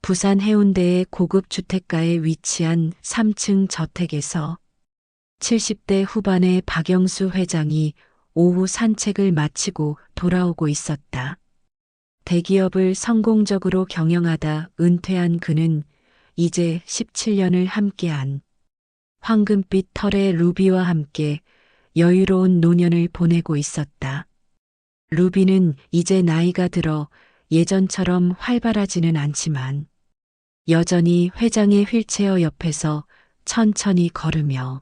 부산 해운대의 고급 주택가에 위치한 3층 저택에서 70대 후반의 박영수 회장이 오후 산책을 마치고 돌아오고 있었다. 대기업을 성공적으로 경영하다 은퇴한 그는 이제 17년을 함께한 황금빛 털의 루비와 함께 여유로운 노년을 보내고 있었다. 루비는 이제 나이가 들어 예전처럼 활발하지는 않지만 여전히 회장의 휠체어 옆에서 천천히 걸으며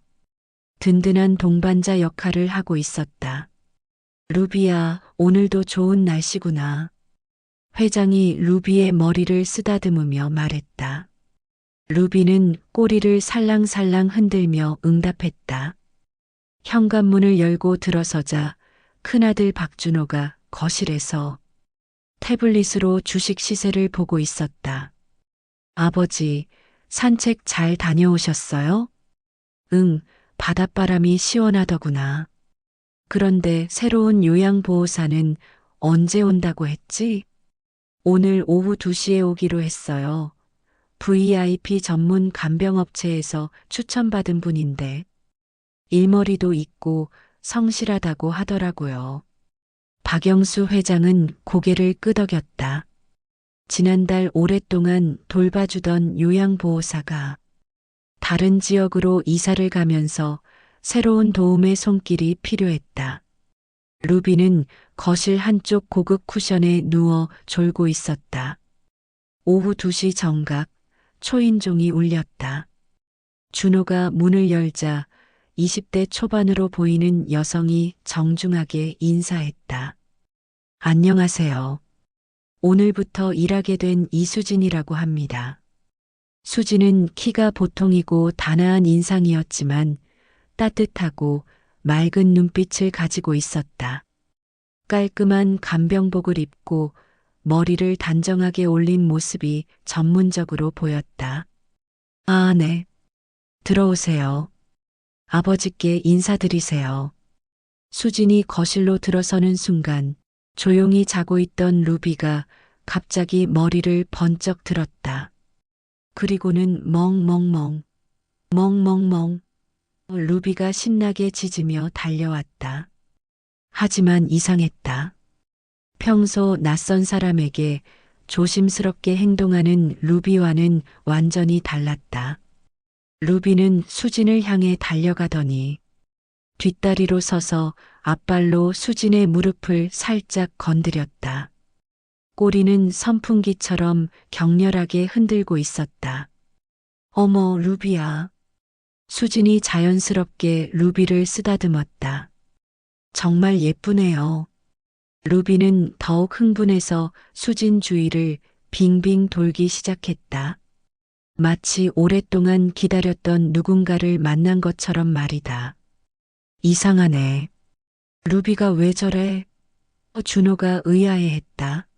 든든한 동반자 역할을 하고 있었다. 루비야, 오늘도 좋은 날씨구나. 회장이 루비의 머리를 쓰다듬으며 말했다. 루비는 꼬리를 살랑살랑 흔들며 응답했다. 현관문을 열고 들어서자 큰아들 박준호가 거실에서 태블릿으로 주식 시세를 보고 있었다. 아버지, 산책 잘 다녀오셨어요? 응, 바닷바람이 시원하더구나. 그런데 새로운 요양보호사는 언제 온다고 했지? 오늘 오후 2시에 오기로 했어요. VIP 전문 간병업체에서 추천받은 분인데 일머리도 있고 성실하다고 하더라고요. 박영수 회장은 고개를 끄덕였다. 지난달 오랫동안 돌봐주던 요양보호사가 다른 지역으로 이사를 가면서 새로운 도움의 손길이 필요했다. 루비는 거실 한쪽 고급 쿠션에 누워 졸고 있었다. 오후 2시 정각 초인종이 울렸다. 준호가 문을 열자 20대 초반으로 보이는 여성이 정중하게 인사했다. 안녕하세요. 오늘부터 일하게 된 이수진이라고 합니다. 수진은 키가 보통이고 단아한 인상이었지만 따뜻하고 맑은 눈빛을 가지고 있었다. 깔끔한 간병복을 입고 머리를 단정하게 올린 모습이 전문적으로 보였다. 아, 네. 들어오세요. 아버지께 인사드리세요. 수진이 거실로 들어서는 순간 조용히 자고 있던 루비가 갑자기 머리를 번쩍 들었다. 그리고는 멍멍멍, 멍멍멍. 루비가 신나게 짖으며 달려왔다. 하지만 이상했다. 평소 낯선 사람에게 조심스럽게 행동하는 루비와는 완전히 달랐다. 루비는 수진을 향해 달려가더니 뒷다리로 서서 앞발로 수진의 무릎을 살짝 건드렸다. 꼬리는 선풍기처럼 격렬하게 흔들고 있었다. 어머, 루비야. 수진이 자연스럽게 루비를 쓰다듬었다. 정말 예쁘네요. 루비는 더욱 흥분해서 수진 주위를 빙빙 돌기 시작했다. 마치 오랫동안 기다렸던 누군가를 만난 것처럼 말이다. 이상하네. 루비가 왜 저래? 준호가 의아해했다.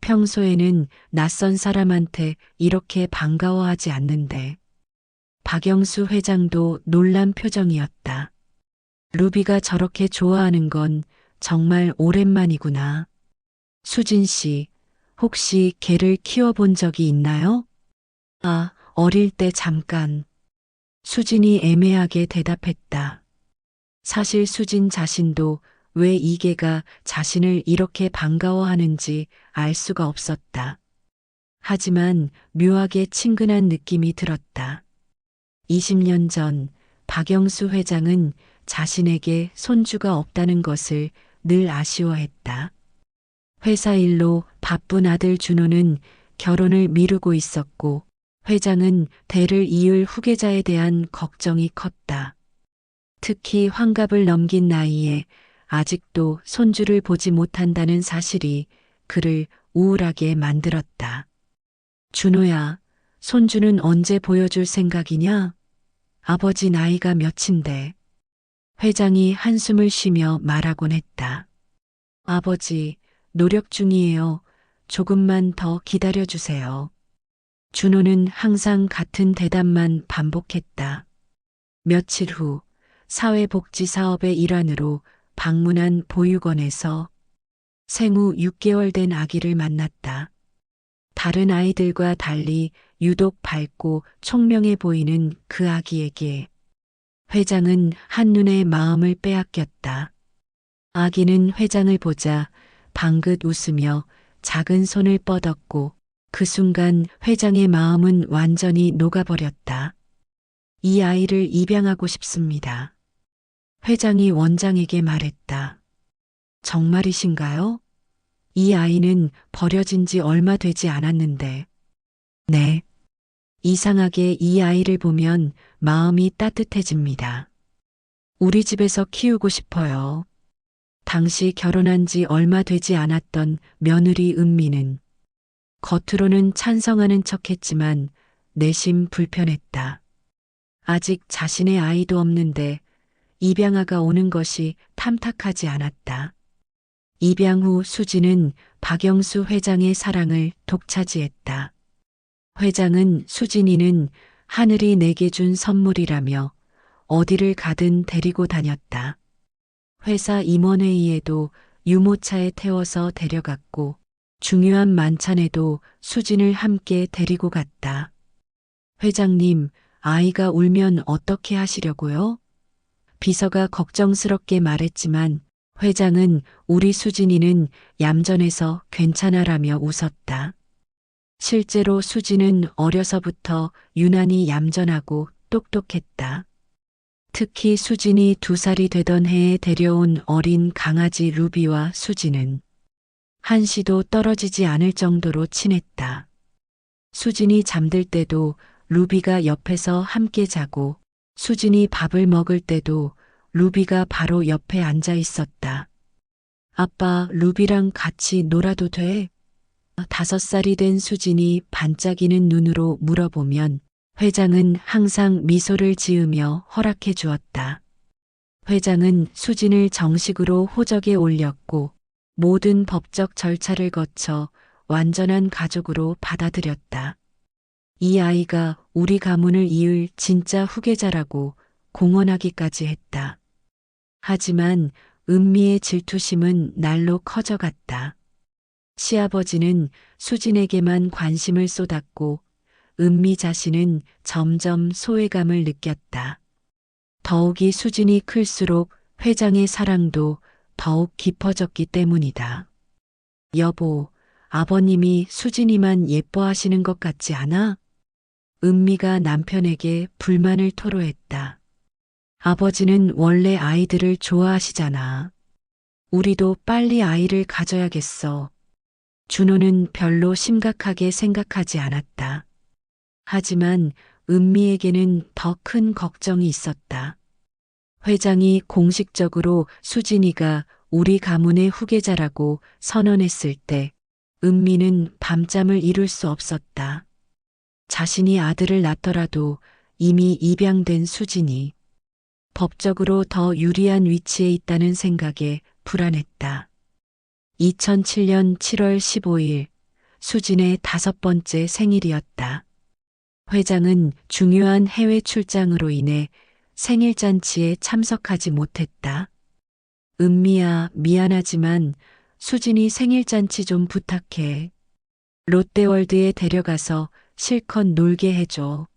평소에는 낯선 사람한테 이렇게 반가워하지 않는데. 박영수 회장도 놀란 표정이었다. 루비가 저렇게 좋아하는 건 정말 오랜만이구나. 수진 씨, 혹시 개를 키워본 적이 있나요? 아, 어릴 때 잠깐. 수진이 애매하게 대답했다. 사실 수진 자신도 왜 이 개가 자신을 이렇게 반가워하는지 알 수가 없었다. 하지만 묘하게 친근한 느낌이 들었다. 20년 전 박영수 회장은 자신에게 손주가 없다는 것을 늘 아쉬워했다. 회사 일로 바쁜 아들 준호는 결혼을 미루고 있었고 회장은 대를 이을 후계자에 대한 걱정이 컸다. 특히 환갑을 넘긴 나이에 아직도 손주를 보지 못한다는 사실이 그를 우울하게 만들었다. 준호야, 손주는 언제 보여줄 생각이냐? 아버지 나이가 몇인데. 회장이 한숨을 쉬며 말하곤 했다. 아버지, 노력 중이에요. 조금만 더 기다려주세요. 준호는 항상 같은 대답만 반복했다. 며칠 후 사회복지 사업의 일환으로 방문한 보육원에서 생후 6개월 된 아기를 만났다. 다른 아이들과 달리 유독 밝고 총명해 보이는 그 아기에게 회장은 한눈에 마음을 빼앗겼다. 아기는 회장을 보자 방긋 웃으며 작은 손을 뻗었고 그 순간 회장의 마음은 완전히 녹아버렸다. 이 아이를 입양하고 싶습니다. 회장이 원장에게 말했다. 정말이신가요? 이 아이는 버려진 지 얼마 되지 않았는데. 네. 이상하게 이 아이를 보면 마음이 따뜻해집니다. 우리 집에서 키우고 싶어요. 당시 결혼한 지 얼마 되지 않았던 며느리 은미는 겉으로는 찬성하는 척했지만 내심 불편했다. 아직 자신의 아이도 없는데 입양아가 오는 것이 탐탁하지 않았다. 입양 후 수지는 박영수 회장의 사랑을 독차지했다. 회장은 수진이는 하늘이 내게 준 선물이라며 어디를 가든 데리고 다녔다. 회사 임원회의에도 유모차에 태워서 데려갔고 중요한 만찬에도 수진을 함께 데리고 갔다. 회장님, 아이가 울면 어떻게 하시려고요? 비서가 걱정스럽게 말했지만 회장은 우리 수진이는 얌전해서 괜찮아라며 웃었다. 실제로 수진은 어려서부터 유난히 얌전하고 똑똑했다. 특히 수진이 2살이 되던 해에 데려온 어린 강아지 루비와 수진은 한시도 떨어지지 않을 정도로 친했다. 수진이 잠들 때도 루비가 옆에서 함께 자고 수진이 밥을 먹을 때도 루비가 바로 옆에 앉아 있었다. 아빠, 루비랑 같이 놀아도 돼? 5살이 된 수진이 반짝이는 눈으로 물어보면 회장은 항상 미소를 지으며 허락해 주었다. 회장은 수진을 정식으로 호적에 올렸고 모든 법적 절차를 거쳐 완전한 가족으로 받아들였다. 이 아이가 우리 가문을 이을 진짜 후계자라고 공언하기까지 했다. 하지만 은미의 질투심은 날로 커져갔다. 시아버지는 수진에게만 관심을 쏟았고 은미 자신은 점점 소외감을 느꼈다. 더욱이 수진이 클수록 회장의 사랑도 더욱 깊어졌기 때문이다. 여보, 아버님이 수진이만 예뻐하시는 것 같지 않아? 은미가 남편에게 불만을 토로했다. 아버지는 원래 아이들을 좋아하시잖아. 우리도 빨리 아이를 가져야겠어. 준호는 별로 심각하게 생각하지 않았다. 하지만 은미에게는 더 큰 걱정이 있었다. 회장이 공식적으로 수진이가 우리 가문의 후계자라고 선언했을 때 은미는 밤잠을 이룰 수 없었다. 자신이 아들을 낳더라도 이미 입양된 수진이 법적으로 더 유리한 위치에 있다는 생각에 불안했다. 2007년 7월 15일 수진의 5번째 생일이었다. 회장은 중요한 해외 출장으로 인해 생일잔치에 참석하지 못했다. 은미야, 미안하지만 수진이 생일잔치 좀 부탁해. 롯데월드에 데려가서 실컷 놀게 해줘.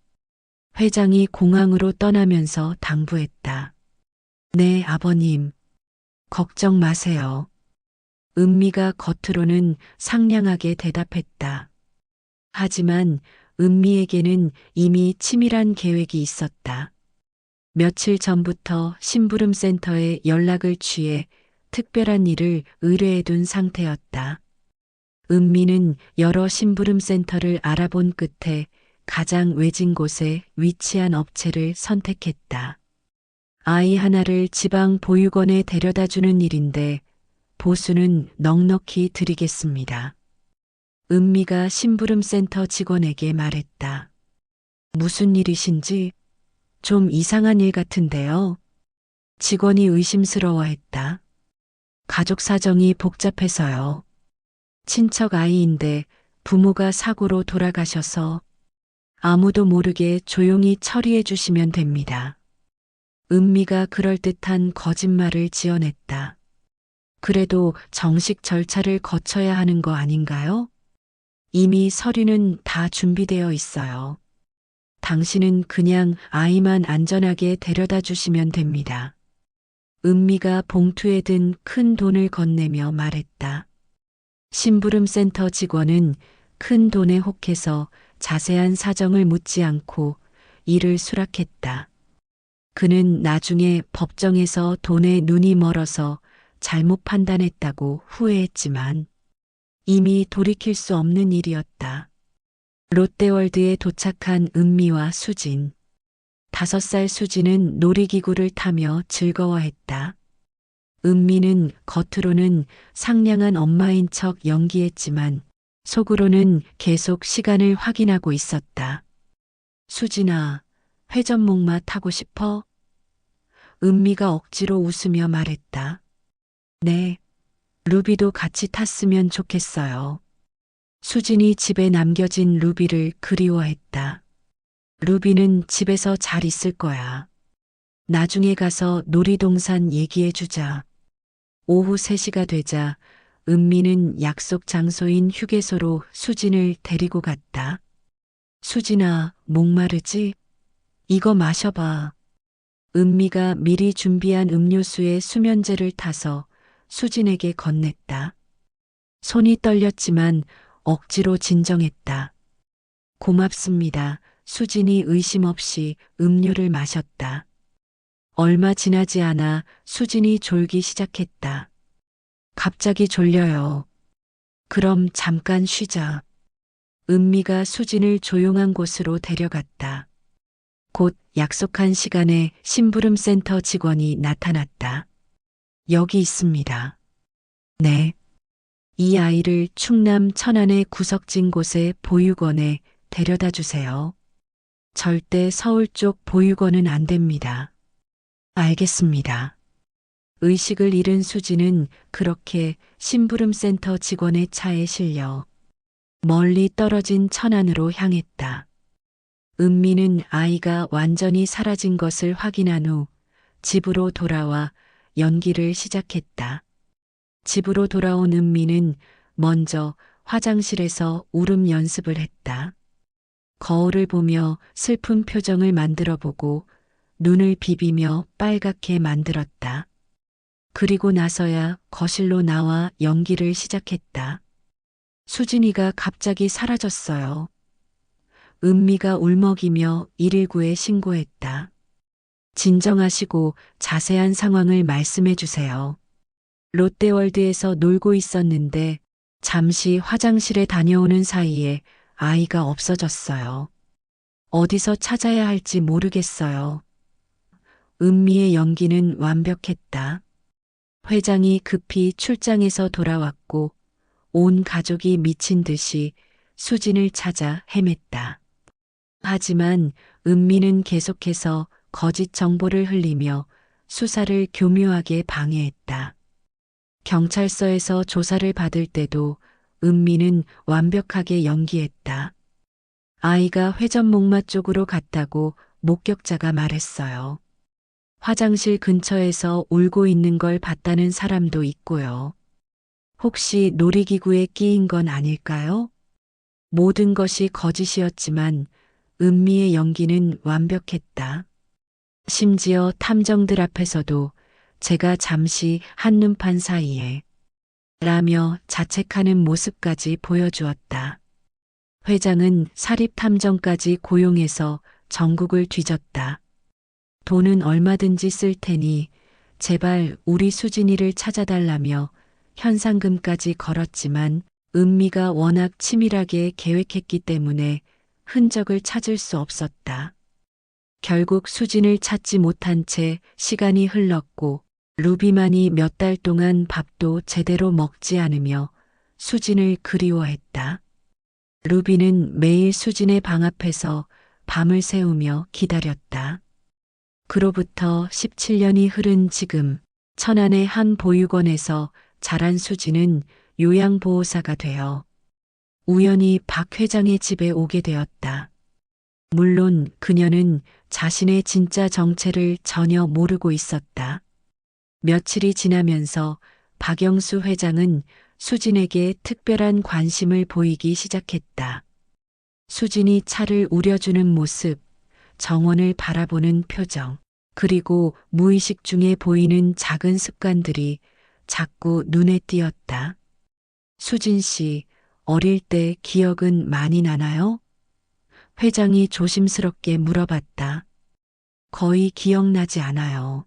회장이 공항으로 떠나면서 당부했다. 네, 아버님. 걱정 마세요. 은미가 겉으로는 상냥하게 대답했다. 하지만 은미에게는 이미 치밀한 계획이 있었다. 며칠 전부터 심부름센터에 연락을 취해 특별한 일을 의뢰해둔 상태였다. 은미는 여러 심부름센터를 알아본 끝에 가장 외진 곳에 위치한 업체를 선택했다. 아이 하나를 지방 보육원에 데려다주는 일인데 보수는 넉넉히 드리겠습니다. 은미가 심부름센터 직원에게 말했다. 무슨 일이신지 좀 이상한 일 같은데요. 직원이 의심스러워했다. 가족 사정이 복잡해서요. 친척 아이인데 부모가 사고로 돌아가셔서 아무도 모르게 조용히 처리해 주시면 됩니다. 은미가 그럴듯한 거짓말을 지어냈다. 그래도 정식 절차를 거쳐야 하는 거 아닌가요? 이미 서류는 다 준비되어 있어요. 당신은 그냥 아이만 안전하게 데려다 주시면 됩니다. 은미가 봉투에 든 큰 돈을 건네며 말했다. 심부름센터 직원은 큰 돈에 혹해서 자세한 사정을 묻지 않고 일을 수락했다. 그는 나중에 법정에서 돈에 눈이 멀어서 잘못 판단했다고 후회했지만 이미 돌이킬 수 없는 일이었다. 롯데월드에 도착한 은미와 수진. 5살 수진은 놀이기구를 타며 즐거워했다. 은미는 겉으로는 상냥한 엄마인 척 연기했지만 속으로는 계속 시간을 확인하고 있었다. 수진아, 회전목마 타고 싶어? 은미가 억지로 웃으며 말했다. 네, 루비도 같이 탔으면 좋겠어요. 수진이 집에 남겨진 루비를 그리워했다. 루비는 집에서 잘 있을 거야. 나중에 가서 놀이동산 얘기해 주자. 오후 3시가 되자 은미는 약속 장소인 휴게소로 수진을 데리고 갔다. 수진아, 목마르지? 이거 마셔봐. 은미가 미리 준비한 음료수에 수면제를 타서 수진에게 건넸다. 손이 떨렸지만 억지로 진정했다. 고맙습니다. 수진이 의심 없이 음료를 마셨다. 얼마 지나지 않아 수진이 졸기 시작했다. 갑자기 졸려요. 그럼 잠깐 쉬자. 은미가 수진을 조용한 곳으로 데려갔다. 곧 약속한 시간에 심부름센터 직원이 나타났다. 여기 있습니다. 네. 이 아이를 충남 천안의 구석진 곳의 보육원에 데려다 주세요. 절대 서울 쪽 보육원은 안 됩니다. 알겠습니다. 의식을 잃은 수지는 그렇게 심부름센터 직원의 차에 실려 멀리 떨어진 천안으로 향했다. 은미는 아이가 완전히 사라진 것을 확인한 후 집으로 돌아와 연기를 시작했다. 집으로 돌아온 은미는 먼저 화장실에서 울음 연습을 했다. 거울을 보며 슬픈 표정을 만들어 보고 눈을 비비며 빨갛게 만들었다. 그리고 나서야 거실로 나와 연기를 시작했다. 수진이가 갑자기 사라졌어요. 은미가 울먹이며 119에 신고했다. 진정하시고 자세한 상황을 말씀해 주세요. 롯데월드에서 놀고 있었는데 잠시 화장실에 다녀오는 사이에 아이가 없어졌어요. 어디서 찾아야 할지 모르겠어요. 은미의 연기는 완벽했다. 회장이 급히 출장에서 돌아왔고 온 가족이 미친 듯이 수진을 찾아 헤맸다. 하지만 은미는 계속해서 거짓 정보를 흘리며 수사를 교묘하게 방해했다. 경찰서에서 조사를 받을 때도 은미는 완벽하게 연기했다. 아이가 회전목마 쪽으로 갔다고 목격자가 말했어요. 화장실 근처에서 울고 있는 걸 봤다는 사람도 있고요. 혹시 놀이기구에 끼인 건 아닐까요? 모든 것이 거짓이었지만 은미의 연기는 완벽했다. 심지어 탐정들 앞에서도 제가 잠시 한눈판 사이에 라며 자책하는 모습까지 보여주었다. 회장은 사립탐정까지 고용해서 전국을 뒤졌다. 돈은 얼마든지 쓸 테니 제발 우리 수진이를 찾아달라며 현상금까지 걸었지만 은미가 워낙 치밀하게 계획했기 때문에 흔적을 찾을 수 없었다. 결국 수진을 찾지 못한 채 시간이 흘렀고 루비만이 몇 달 동안 밥도 제대로 먹지 않으며 수진을 그리워했다. 루비는 매일 수진의 방 앞에서 밤을 새우며 기다렸다. 그로부터 17년이 흐른 지금 천안의 한 보육원에서 자란 수진은 요양보호사가 되어 우연히 박 회장의 집에 오게 되었다. 물론 그녀는 자신의 진짜 정체를 전혀 모르고 있었다. 며칠이 지나면서 박영수 회장은 수진에게 특별한 관심을 보이기 시작했다. 수진이 차를 우려주는 모습, 정원을 바라보는 표정, 그리고 무의식 중에 보이는 작은 습관들이 자꾸 눈에 띄었다. 수진 씨, 어릴 때 기억은 많이 나나요? 회장이 조심스럽게 물어봤다. 거의 기억나지 않아요.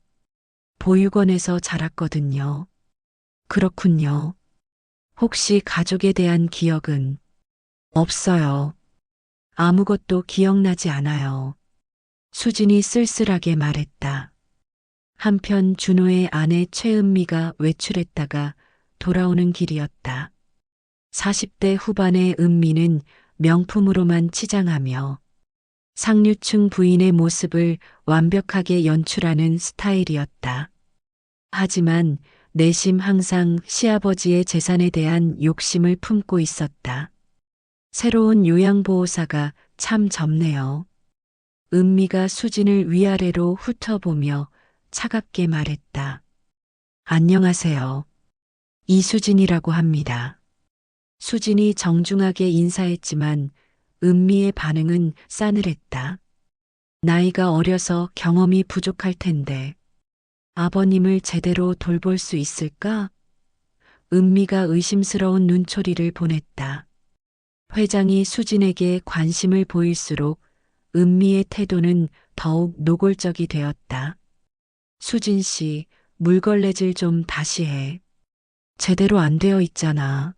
보육원에서 자랐거든요. 그렇군요. 혹시 가족에 대한 기억은 없어요. 아무것도 기억나지 않아요. 수진이 쓸쓸하게 말했다. 한편 준호의 아내 최은미가 외출했다가 돌아오는 길이었다. 40대 후반의 은미는 명품으로만 치장하며 상류층 부인의 모습을 완벽하게 연출하는 스타일이었다. 하지만 내심 항상 시아버지의 재산에 대한 욕심을 품고 있었다. 새로운 요양보호사가 참 젊네요. 은미가 수진을 위아래로 훑어보며 차갑게 말했다. 안녕하세요. 이수진이라고 합니다. 수진이 정중하게 인사했지만 은미의 반응은 싸늘했다. 나이가 어려서 경험이 부족할 텐데 아버님을 제대로 돌볼 수 있을까? 은미가 의심스러운 눈초리를 보냈다. 회장이 수진에게 관심을 보일수록 은미의 태도는 더욱 노골적이 되었다. 수진 씨, 물걸레질 좀 다시 해. 제대로 안 되어 있잖아.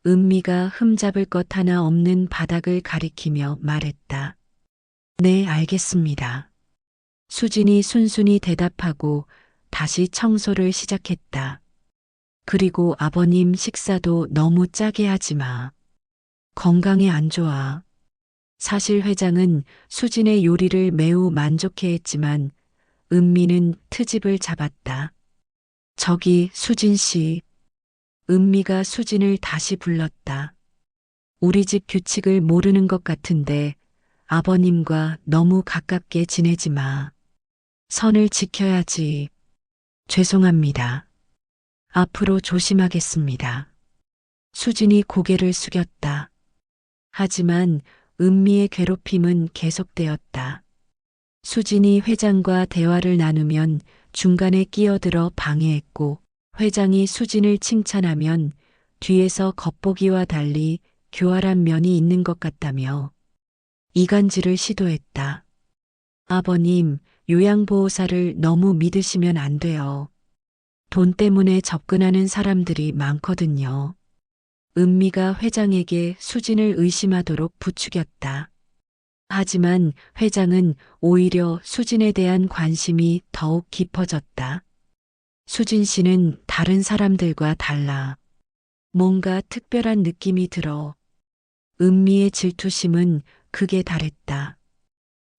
은미가 흠잡을 것 하나 없는 바닥을 가리키며 말했다. 네, 알겠습니다. 수진이 순순히 대답하고 다시 청소를 시작했다. 그리고 아버님 식사도 너무 짜게 하지 마. 건강에 안 좋아. 사실 회장은 수진의 요리를 매우 만족해했지만 은미는 트집을 잡았다. 저기 수진 씨. 은미가 수진을 다시 불렀다. 우리 집 규칙을 모르는 것 같은데 아버님과 너무 가깝게 지내지 마. 선을 지켜야지. 죄송합니다. 앞으로 조심하겠습니다. 수진이 고개를 숙였다. 하지만 은미의 괴롭힘은 계속되었다. 수진이 회장과 대화를 나누면 중간에 끼어들어 방해했고 회장이 수진을 칭찬하면 뒤에서 겉보기와 달리 교활한 면이 있는 것 같다며 이간질을 시도했다. 아버님, 요양보호사를 너무 믿으시면 안 돼요. 돈 때문에 접근하는 사람들이 많거든요. 은미가 회장에게 수진을 의심하도록 부추겼다. 하지만 회장은 오히려 수진에 대한 관심이 더욱 깊어졌다. 수진 씨는 다른 사람들과 달라. 뭔가 특별한 느낌이 들어. 은미의 질투심은 극에 달했다.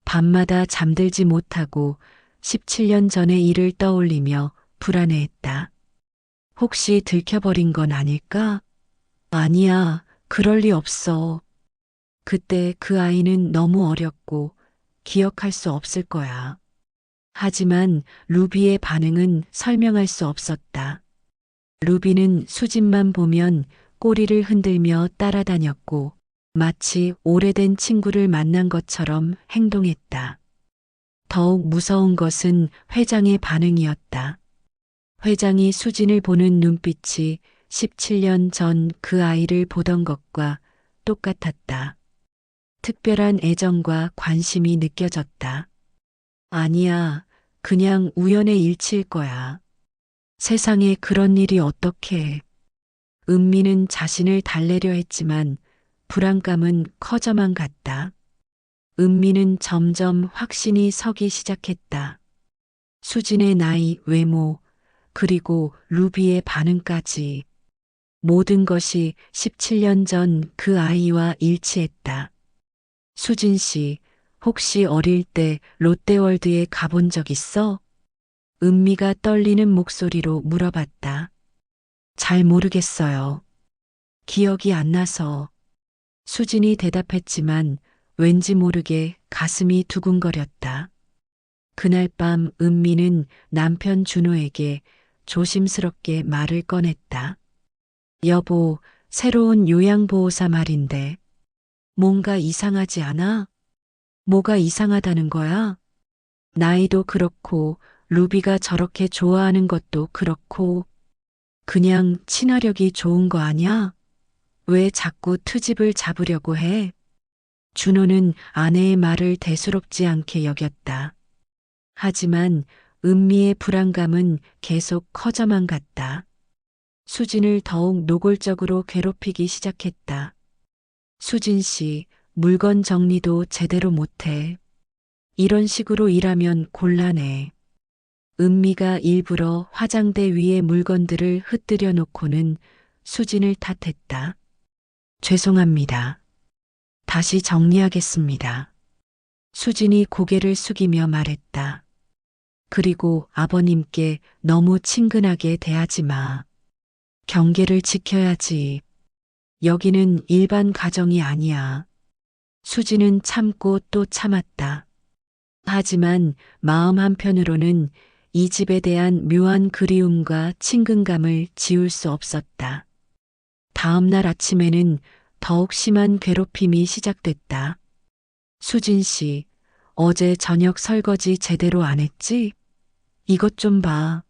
밤마다 잠들지 못하고 17년 전의 일을 떠올리며 불안해했다. 혹시 들켜버린 건 아닐까? 아니야, 그럴 리 없어. 그때 그 아이는 너무 어렸고 기억할 수 없을 거야. 하지만 루비의 반응은 설명할 수 없었다. 루비는 수진만 보면 꼬리를 흔들며 따라다녔고 마치 오래된 친구를 만난 것처럼 행동했다. 더욱 무서운 것은 회장의 반응이었다. 회장이 수진을 보는 눈빛이 17년 전 그 아이를 보던 것과 똑같았다. 특별한 애정과 관심이 느껴졌다. 아니야, 그냥 우연의 일치일 거야. 세상에 그런 일이 어떻게. 은미는 자신을 달래려 했지만 불안감은 커져만 갔다. 은미는 점점 확신이 서기 시작했다. 수진의 나이, 외모, 그리고 루비의 반응까지. 모든 것이 17년 전 그 아이와 일치했다. 수진 씨, 혹시 어릴 때 롯데월드에 가본 적 있어? 은미가 떨리는 목소리로 물어봤다. 잘 모르겠어요. 기억이 안 나서. 수진이 대답했지만 왠지 모르게 가슴이 두근거렸다. 그날 밤 은미는 남편 준호에게 조심스럽게 말을 꺼냈다. 여보, 새로운 요양보호사 말인데 뭔가 이상하지 않아? 뭐가 이상하다는 거야? 나이도 그렇고 루비가 저렇게 좋아하는 것도 그렇고 그냥 친화력이 좋은 거 아니야? 왜 자꾸 트집을 잡으려고 해? 준호는 아내의 말을 대수롭지 않게 여겼다. 하지만 은미의 불안감은 계속 커져만 갔다. 수진을 더욱 노골적으로 괴롭히기 시작했다. 수진 씨, 물건 정리도 제대로 못해. 이런 식으로 일하면 곤란해. 은미가 일부러 화장대 위에 물건들을 흩뜨려 놓고는 수진을 탓했다. 죄송합니다. 다시 정리하겠습니다. 수진이 고개를 숙이며 말했다. 그리고 아버님께 너무 친근하게 대하지 마. 경계를 지켜야지. 여기는 일반 가정이 아니야. 수진은 참고 또 참았다. 하지만 마음 한편으로는 이 집에 대한 묘한 그리움과 친근감을 지울 수 없었다. 다음 날 아침에는 더욱 심한 괴롭힘이 시작됐다. 수진 씨, 어제 저녁 설거지 제대로 안 했지? 이것 좀 봐.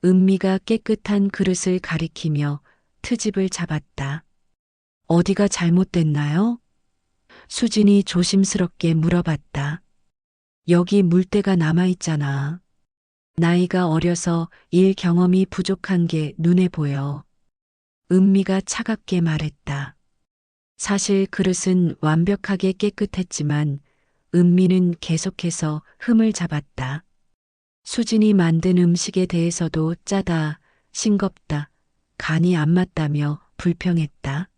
은미가 깨끗한 그릇을 가리키며 트집을 잡았다. 어디가 잘못됐나요? 수진이 조심스럽게 물어봤다. 여기 물때가 남아있잖아. 나이가 어려서 일 경험이 부족한 게 눈에 보여. 은미가 차갑게 말했다. 사실 그릇은 완벽하게 깨끗했지만 은미는 계속해서 흠을 잡았다. 수진이 만든 음식에 대해서도 짜다, 싱겁다, 간이 안 맞다며 불평했다.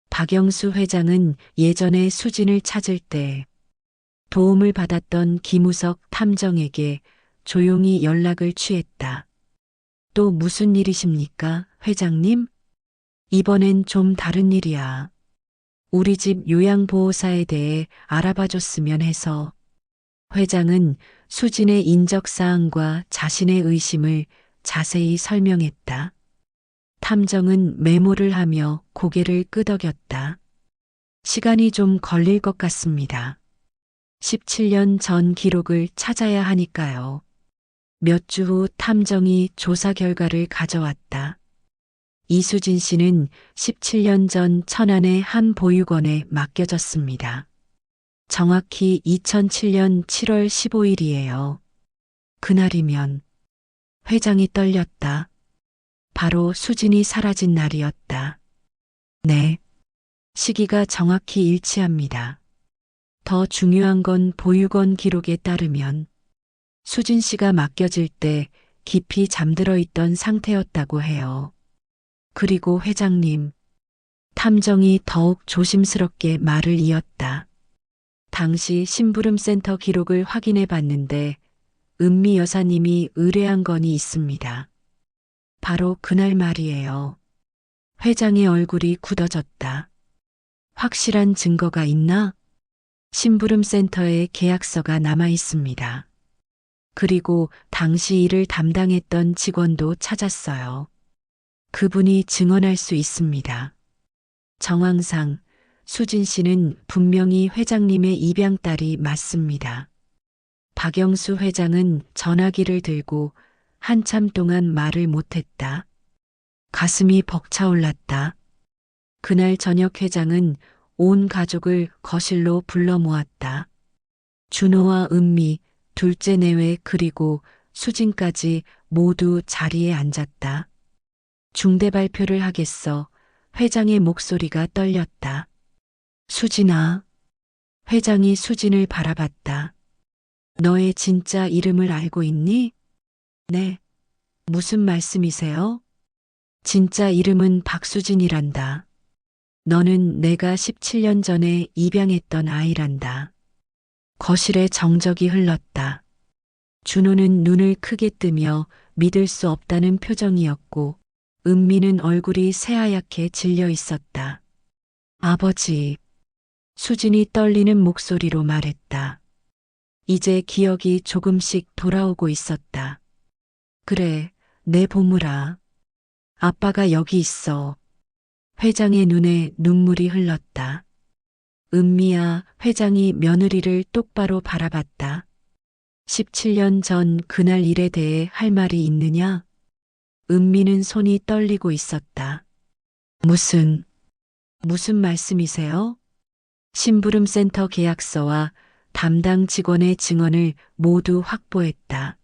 박영수 회장은 예전에 수진을 찾을 때 도움을 받았던 김우석 탐정에게 조용히 연락을 취했다. 또 무슨 일이십니까, 회장님? 이번엔 좀 다른 일이야. 우리 집 요양보호사에 대해 알아봐 줬으면 해서. 회장은 수진의 인적사항과 자신의 의심을 자세히 설명했다. 탐정은 메모를 하며 고개를 끄덕였다. 시간이 좀 걸릴 것 같습니다. 17년 전 기록을 찾아야 하니까요. 몇 주 후 탐정이 조사 결과를 가져왔다. 이수진 씨는 17년 전 천안의 한 보육원에 맡겨졌습니다. 정확히 2007년 7월 15일이에요. 그날이면 회장이 떨렸다. 바로 수진이 사라진 날이었다. 네. 시기가 정확히 일치합니다. 더 중요한 건 보육원 기록에 따르면 수진 씨가 맡겨질 때 깊이 잠들어 있던 상태였다고 해요. 그리고 회장님, 탐정이 더욱 조심스럽게 말을 이었다. 당시 심부름센터 기록을 확인해 봤는데 은미 여사님이 의뢰한 건이 있습니다. 바로 그날 말이에요. 회장의 얼굴이 굳어졌다. 확실한 증거가 있나? 심부름센터에 계약서가 남아 있습니다. 그리고 당시 일을 담당했던 직원도 찾았어요. 그분이 증언할 수 있습니다. 정황상 수진 씨는 분명히 회장님의 입양딸이 맞습니다. 박영수 회장은 전화기를 들고 한참 동안 말을 못했다. 가슴이 벅차올랐다. 그날 저녁 회장은 온 가족을 거실로 불러 모았다. 준호와 은미, 둘째 내외 그리고 수진까지 모두 자리에 앉았다. 중대 발표를 하겠어. 회장의 목소리가 떨렸다. 수진아. 회장이 수진을 바라봤다. 너의 진짜 이름을 알고 있니? 네. 무슨 말씀이세요? 진짜 이름은 박수진이란다. 너는 내가 17년 전에 입양했던 아이란다. 거실에 정적이 흘렀다. 준호는 눈을 크게 뜨며 믿을 수 없다는 표정이었고 은미는 얼굴이 새하얗게 질려 있었다. 아버지. 수진이 떨리는 목소리로 말했다. 이제 기억이 조금씩 돌아오고 있었다. 그래, 내 보물아. 아빠가 여기 있어. 회장의 눈에 눈물이 흘렀다. 은미야, 회장이 며느리를 똑바로 바라봤다. 17년 전 그날 일에 대해 할 말이 있느냐? 은미는 손이 떨리고 있었다. 무슨 말씀이세요? 심부름센터 계약서와 담당 직원의 증언을 모두 확보했다.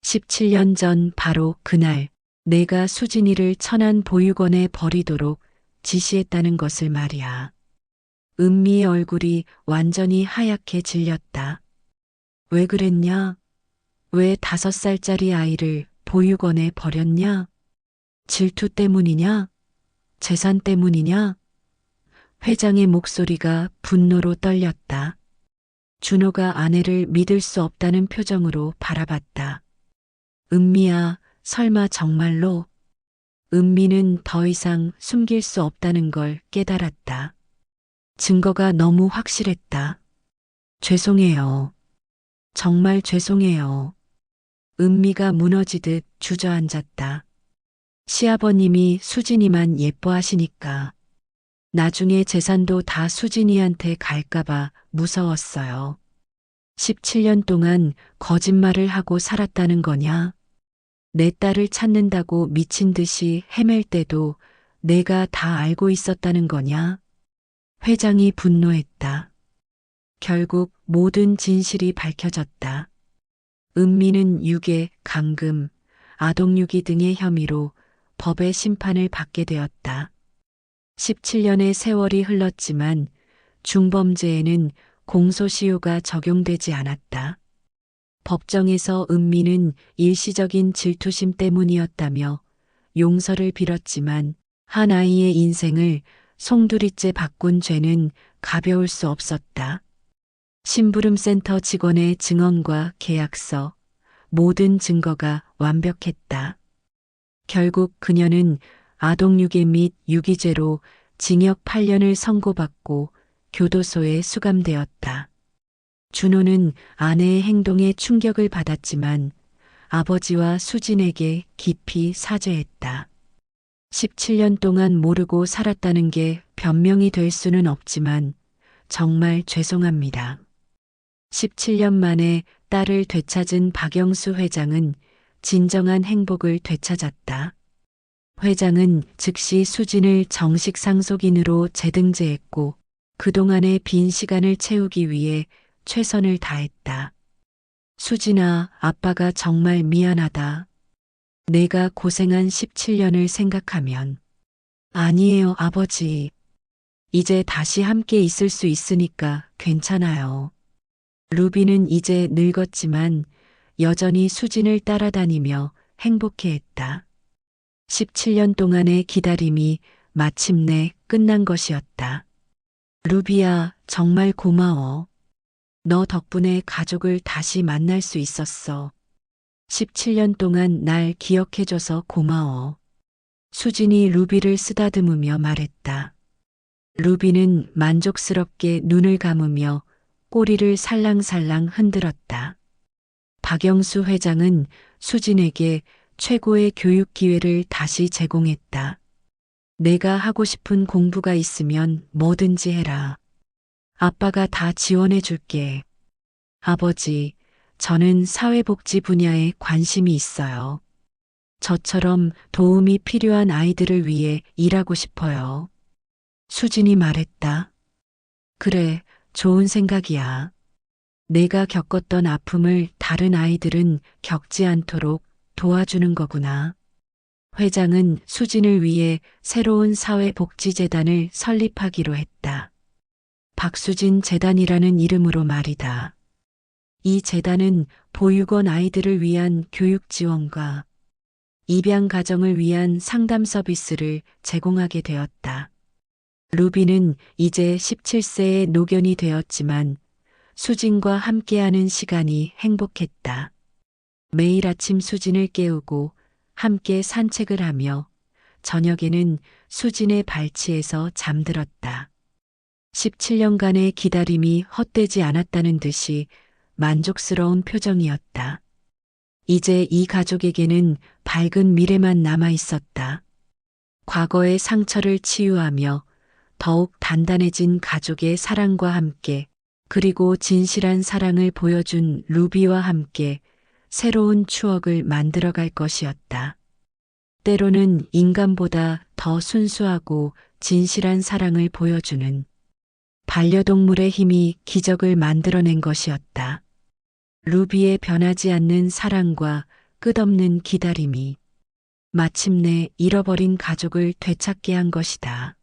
17년 전 바로 그날 내가 수진이를 천안 보육원에 버리도록 지시했다는 것을 말이야. 은미의 얼굴이 완전히 하얗게 질렸다. 왜 그랬냐? 왜 5살짜리 아이를 보육원에 버렸냐? 질투 때문이냐? 재산 때문이냐? 회장의 목소리가 분노로 떨렸다. 준호가 아내를 믿을 수 없다는 표정으로 바라봤다. 은미야, 설마 정말로? 은미는 더 이상 숨길 수 없다는 걸 깨달았다. 증거가 너무 확실했다. 죄송해요. 정말 죄송해요. 은미가 무너지듯 주저앉았다. 시아버님이 수진이만 예뻐하시니까 나중에 재산도 다 수진이한테 갈까봐 무서웠어요. 17년 동안 거짓말을 하고 살았다는 거냐? 내 딸을 찾는다고 미친 듯이 헤맬 때도 내가 다 알고 있었다는 거냐? 회장이 분노했다. 결국 모든 진실이 밝혀졌다. 은미는 유괴, 감금, 아동유기 등의 혐의로 법의 심판을 받게 되었다. 17년의 세월이 흘렀지만 중범죄에는 공소시효가 적용되지 않았다. 법정에서 은미는 일시적인 질투심 때문이었다며 용서를 빌었지만 한 아이의 인생을 송두리째 바꾼 죄는 가벼울 수 없었다. 심부름센터 직원의 증언과 계약서, 모든 증거가 완벽했다. 결국 그녀는 아동유괴 및 유기죄로 징역 8년을 선고받고 교도소에 수감되었다. 준호는 아내의 행동에 충격을 받았지만 아버지와 수진에게 깊이 사죄했다. 17년 동안 모르고 살았다는 게 변명이 될 수는 없지만 정말 죄송합니다. 17년 만에 딸을 되찾은 박영수 회장은 진정한 행복을 되찾았다. 회장은 즉시 수진을 정식 상속인으로 재등재했고 그동안의 빈 시간을 채우기 위해 최선을 다했다. 수진아, 아빠가 정말 미안하다. 내가 고생한 17년을 생각하면. 아니에요, 아버지. 이제 다시 함께 있을 수 있으니까 괜찮아요. 루비는 이제 늙었지만 여전히 수진을 따라다니며 행복해했다. 17년 동안의 기다림이 마침내 끝난 것이었다. 루비야, 정말 고마워. 너 덕분에 가족을 다시 만날 수 있었어. 17년 동안 날 기억해줘서 고마워. 수진이 루비를 쓰다듬으며 말했다. 루비는 만족스럽게 눈을 감으며 꼬리를 살랑살랑 흔들었다. 박영수 회장은 수진에게 최고의 교육 기회를 다시 제공했다. 내가 하고 싶은 공부가 있으면 뭐든지 해라. 아빠가 다 지원해 줄게. 아버지, 저는 사회복지 분야에 관심이 있어요. 저처럼 도움이 필요한 아이들을 위해 일하고 싶어요. 수진이 말했다. 그래, 좋은 생각이야. 내가 겪었던 아픔을 다른 아이들은 겪지 않도록 도와주는 거구나. 회장은 수진을 위해 새로운 사회복지재단을 설립하기로 했다. 박수진 재단이라는 이름으로 말이다. 이 재단은 보육원 아이들을 위한 교육 지원과 입양 가정을 위한 상담 서비스를 제공하게 되었다. 루비는 이제 17세의 노견이 되었지만 수진과 함께하는 시간이 행복했다. 매일 아침 수진을 깨우고 함께 산책을 하며 저녁에는 수진의 발치에서 잠들었다. 17년간의 기다림이 헛되지 않았다는 듯이 만족스러운 표정이었다. 이제 이 가족에게는 밝은 미래만 남아 있었다. 과거의 상처를 치유하며 더욱 단단해진 가족의 사랑과 함께 그리고 진실한 사랑을 보여준 루비와 함께 새로운 추억을 만들어갈 것이었다. 때로는 인간보다 더 순수하고 진실한 사랑을 보여주는 반려동물의 힘이 기적을 만들어낸 것이었다. 루비의 변하지 않는 사랑과 끝없는 기다림이 마침내 잃어버린 가족을 되찾게 한 것이다.